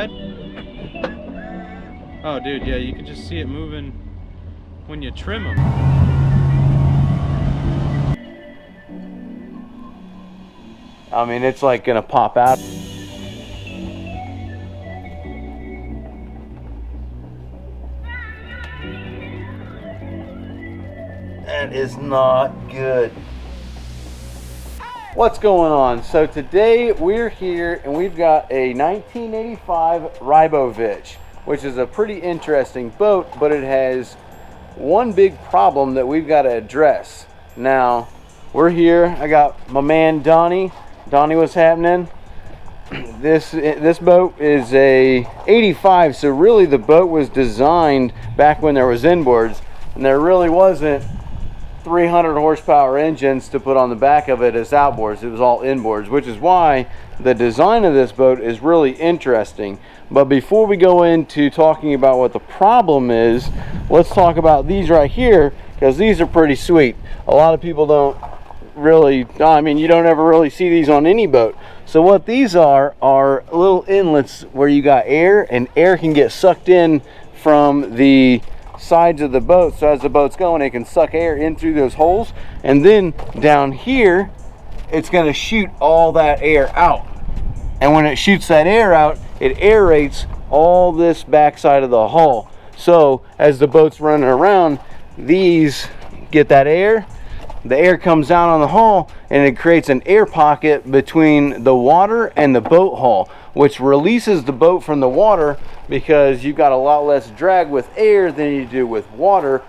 bad? Oh, dude, yeah, you can just see it moving when you trim them. I mean, it's like gonna pop out. That is not good. What's going on? So today we're here and we've got a 1985 Rybovich, which is a pretty interesting boat, but it has one big problem that we've got to address. Now, we're here. I got my man Donnie. Donnie, what's happening? This boat is a 85, so really the boat was designed back when there was inboards, and there really wasn't 300 horsepower engines to put on the back of it as outboards. It was all inboards, which is why the design of this boat is really interesting. But before we go into talking about what the problem is, let's talk about these right here, because these are pretty sweet. A lot of people don't really, I mean, you don't ever really see these on any boat. So what these are little inlets where you got air, and air can get sucked in from the sides of the boat. So as the boat's going, it can suck air in through those holes, and then down here it's going to shoot all that air out. And when it shoots that air out, it aerates all this backside of the hull. So as the boat's running around, these get that air, the air comes down on the hull, and it creates an air pocket between the water and the boat hull, which releases the boat from the water, because you've got a lot less drag with air than you do with water.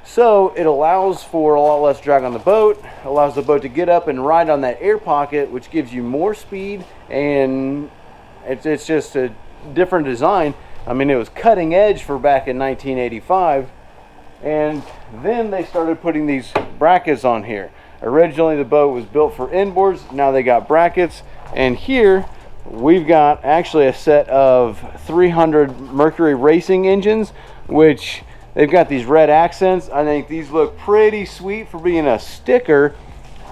So it allows for a lot less drag on the boat, allows the boat to get up and ride on that air pocket, which gives you more speed, and it's just a different design. I mean, it was cutting edge for back in 1985, and then they started putting these brackets on here. Originally the boat was built for inboards, now they got brackets, and here we've got actually a set of 300 Mercury racing engines, which they've got these red accents. I think these look pretty sweet for being a sticker,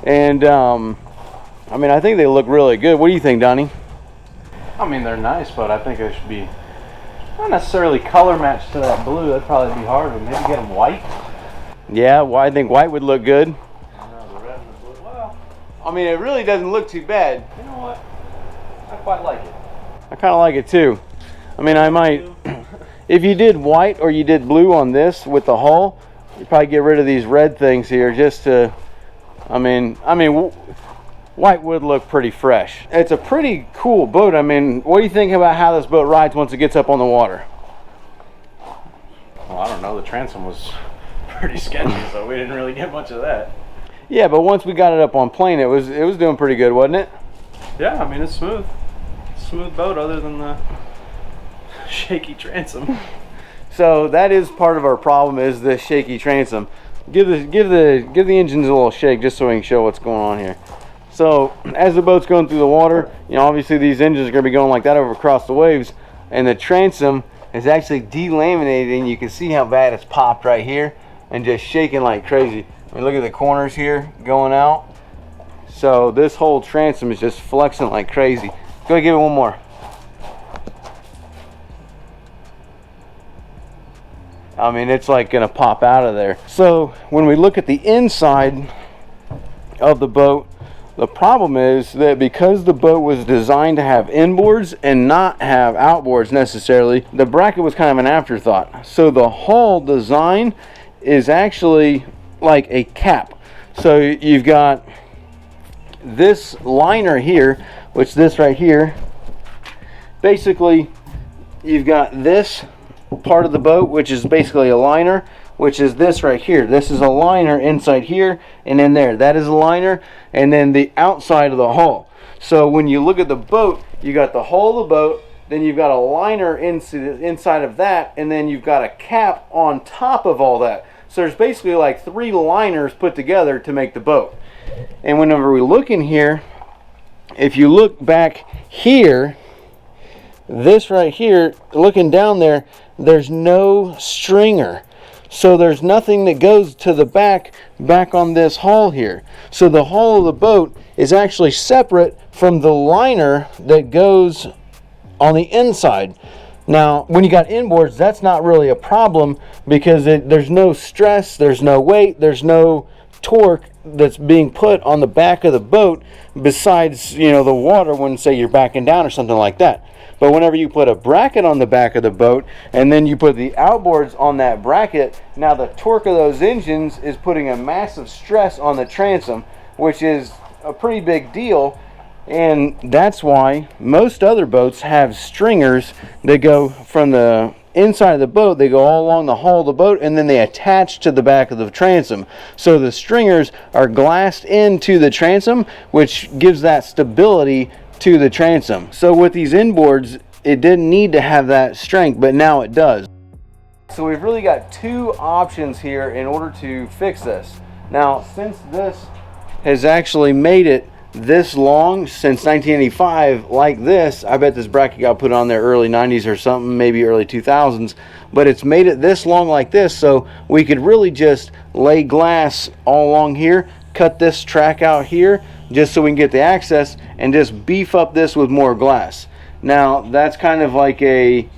and I mean, I think they look really good. What do you think, Donnie? I mean, they're nice, but I think they should be not necessarily color matched to that blue. That'd probably be hard, but maybe get them white. Yeah, well, I think white would look good. I know, the red and the blue. Well, I mean, it really doesn't look too bad. you know what? I quite like it. I kind of like it too. I mean, I might, if you did white or you did blue on this with the hull, you'd probably get rid of these red things here just to, I mean, white would look pretty fresh. It's a pretty cool boat. I mean, what do you think about how this boat rides once it gets up on the water? Well, I don't know. The transom was pretty sketchy, so we didn't really get much of that. Yeah, but once we got it up on plane, it was doing pretty good, wasn't it? Yeah, I mean, it's smooth. Smooth boat, other than the shaky transom. So that is part of our problem, is this shaky transom. Give the engines a little shake just so we can show what's going on here. So as the boat's going through the water, you know, obviously these engines are going to be going like that over across the waves, and the transom is actually delaminated, and you can see how bad it's popped right here and just shaking like crazy. I mean, look at the corners here going out. So this whole transom is just flexing like crazy. Go ahead, give it one more. I mean, it's like gonna pop out of there. So when we look at the inside of the boat, the problem is that because the boat was designed to have inboards and not have outboards necessarily, the bracket was kind of an afterthought. So the hull design is actually like a cap. So you've got this liner here, which this right here, basically you've got this part of the boat, which is basically a liner, which is this right here. This is a liner inside here, and in there, that is a liner, and then the outside of the hull. So when you look at the boat, you got the hull of the boat, then you've got a liner inside of that, and then you've got a cap on top of all that. So there's basically like 3 liners put together to make the boat. And whenever we look in here, if you look back here, this right here, looking down there, there's no stringer. So there's nothing that goes to the back on this hull here. So the hull of the boat is actually separate from the liner that goes on the inside. Now, when you got inboards, that's not really a problem because there's no stress, there's no weight, there's no torque that's being put on the back of the boat besides, you know, the water when, say, you're backing down or something like that. But whenever you put a bracket on the back of the boat and then you put the outboards on that bracket, now the torque of those engines is putting a massive stress on the transom, which is a pretty big deal. And that's why most other boats have stringers that go from the inside of the boat, they go all along the hull of the boat, and then they attach to the back of the transom. So the stringers are glassed into the transom, which gives that stability to the transom. So with these inboards, it didn't need to have that strength, but now it does. So we've really got two options here in order to fix this. Now, since this has actually made it this long since 1985 like this, I bet this bracket got put on there early 90s or something, maybe early 2000s, but it's made it this long like this, so we could really just lay glass all along here, cut this track out here just so we can get the access, and just beef up this with more glass. Now that's kind of like a,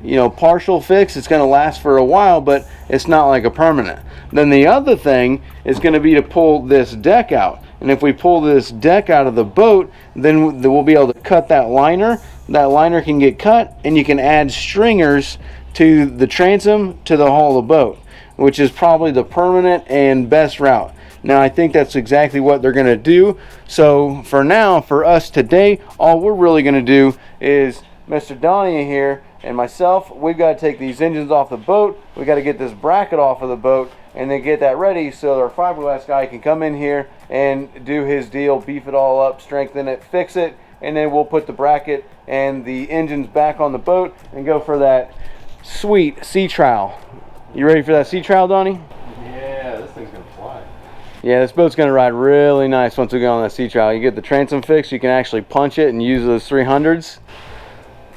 you know, partial fix. It's going to last for a while, but it's not like a permanent. Then the other thing is going to be to pull this deck out. And if we pull this deck out of the boat, then we'll be able to cut that liner. That liner can get cut, and you can add stringers to the transom to the hull of the boat, which is probably the permanent and best route. Now, I think that's exactly what they're going to do. So for now, for us today, all we're really going to do is Mr. Donnie here and myself, we've got to take these engines off the boat. We got to get this bracket off of the boat and then get that ready so our fiberglass guy can come in here and do his deal, beef it all up, strengthen it, fix it, and then we'll put the bracket and the engines back on the boat and go for that sweet sea trial. You ready for that sea trial, Donnie? Yeah, this thing's gonna fly. Yeah, this boat's gonna ride really nice once we go on that sea trial. You get the transom fixed, you can actually punch it and use those 300s.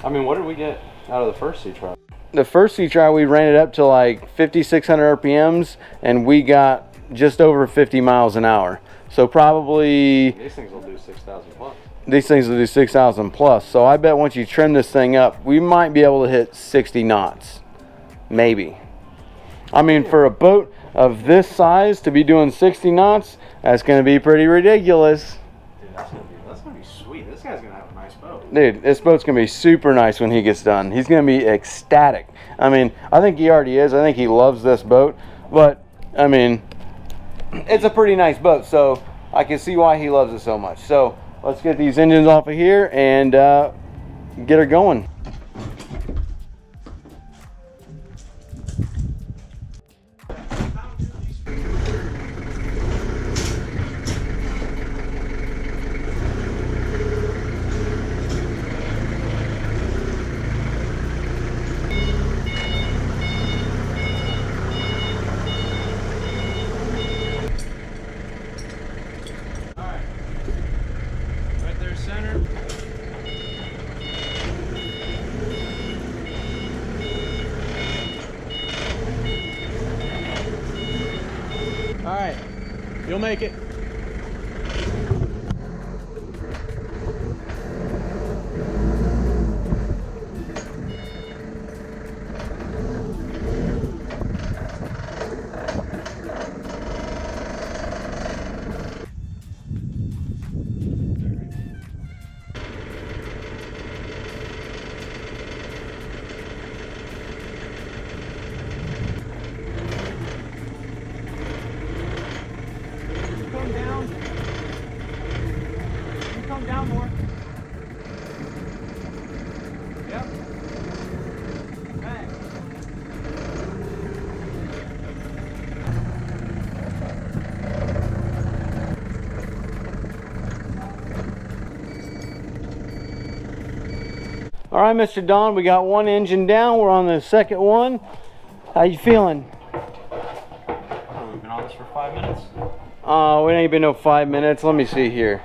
I mean, what did we get out of the first sea trial? The first sea trial, we ran it up to like 5,600 RPMs, and we got just over 50 miles an hour. So probably These things will do 6,000 plus. these things will do 6,000 plus. So I bet once you trim this thing up, we might be able to hit 60 knots, maybe. I mean, for a boat of this size to be doing 60 knots, that's going to be pretty ridiculous. Dude, that's gonna be sweet. This guy's gonna have a nice boat. Dude, this boat's going to be super nice when he gets done. He's going to be ecstatic. I mean, I think he already is. I think he loves this boat. But, I mean, it's a pretty nice boat, so I can see why he loves it so much. So let's get these engines off of here and get her going. Right there, center. All right, you'll make it. Come down. You come down more. Yep. Back. All right, Mr. Don, we got one engine down. We're on the second one. How you feeling? We've been on this for 5 minutes. Oh, it ain't been no 5 minutes. Let me see here.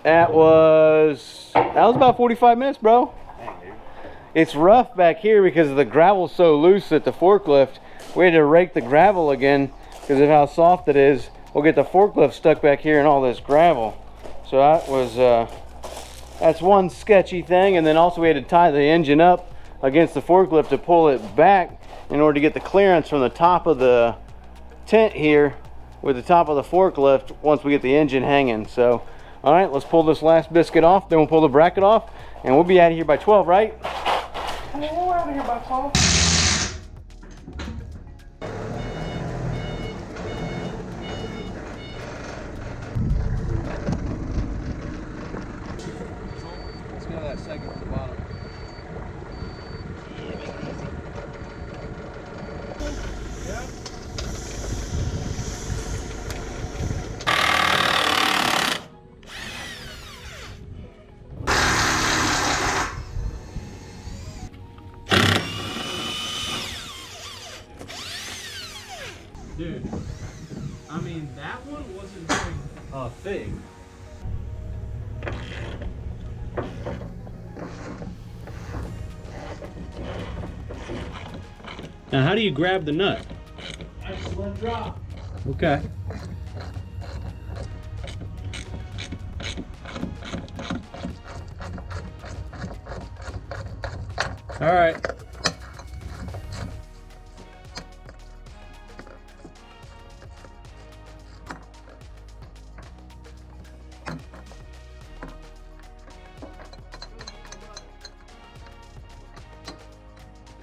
That was about 45 minutes, bro. Dang, dude. It's rough back here because the gravel's so loose at the forklift. We had to rake the gravel again because of how soft it is. We'll get the forklift stuck back here in all this gravel. So that was that's one sketchy thing. And then also we had to tie the engine up against the forklift to pull it back in order to get the clearance from the top of the tent here with the top of the forklift once we get the engine hanging. So, all right, let's pull this last biscuit off, then we'll pull the bracket off, and we'll be out of here by 12, right? We're out of here by 12. Let's go to that second at the bottom. Dude, I mean, that one wasn't doing a thing. Now, how do you grab the nut? I just let it drop. Okay. All right.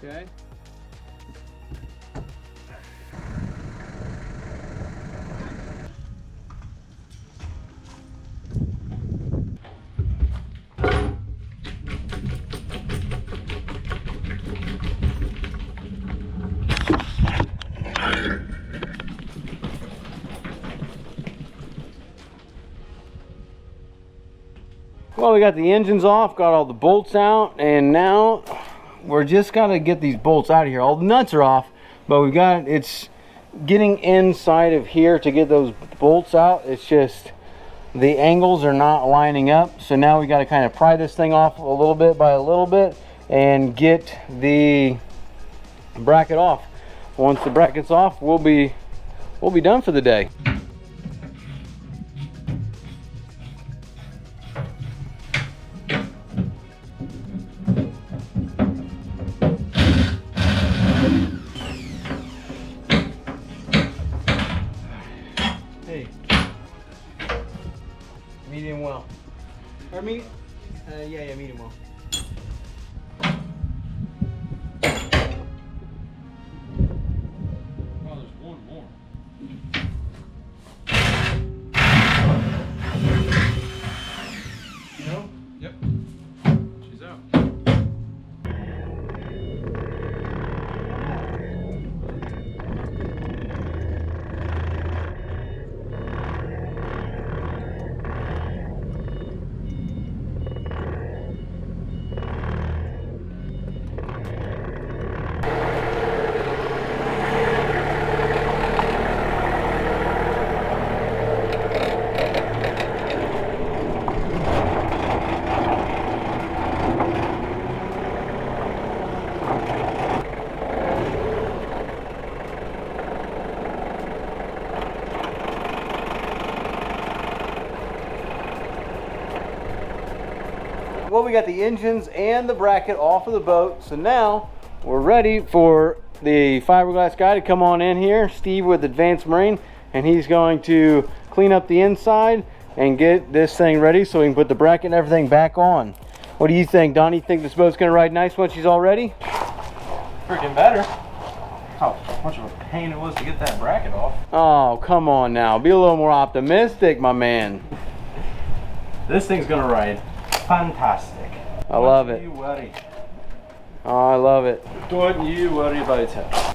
Okay. Well, we got the engines off, got all the bolts out, and now we're just gotta get these bolts out of here. All the nuts are off, but we got, it's getting inside of here to get those bolts out. It's just the angles are not lining up. So now we got to kind of pry this thing off a little bit by a little bit and get the bracket off. Once the bracket's off, we'll be done for the day. Hey, medium well. Or medium? Yeah, medium well. Oh, there's one more. You know? Yep. She's out. Well, we got the engines and the bracket off of the boat, so now we're ready for the fiberglass guy to come on in here, Steve with Advanced Marine, and he's going to clean up the inside and get this thing ready so we can put the bracket and everything back on. What do you think, Donnie? You think this boat's gonna ride nice once she's all ready? Freaking better. How much of a pain it was to get that bracket off. Oh, come on now. Be a little more optimistic, my man. This thing's gonna ride fantastic. I love it. Don't you worry. Oh, I love it. Don't you worry about it.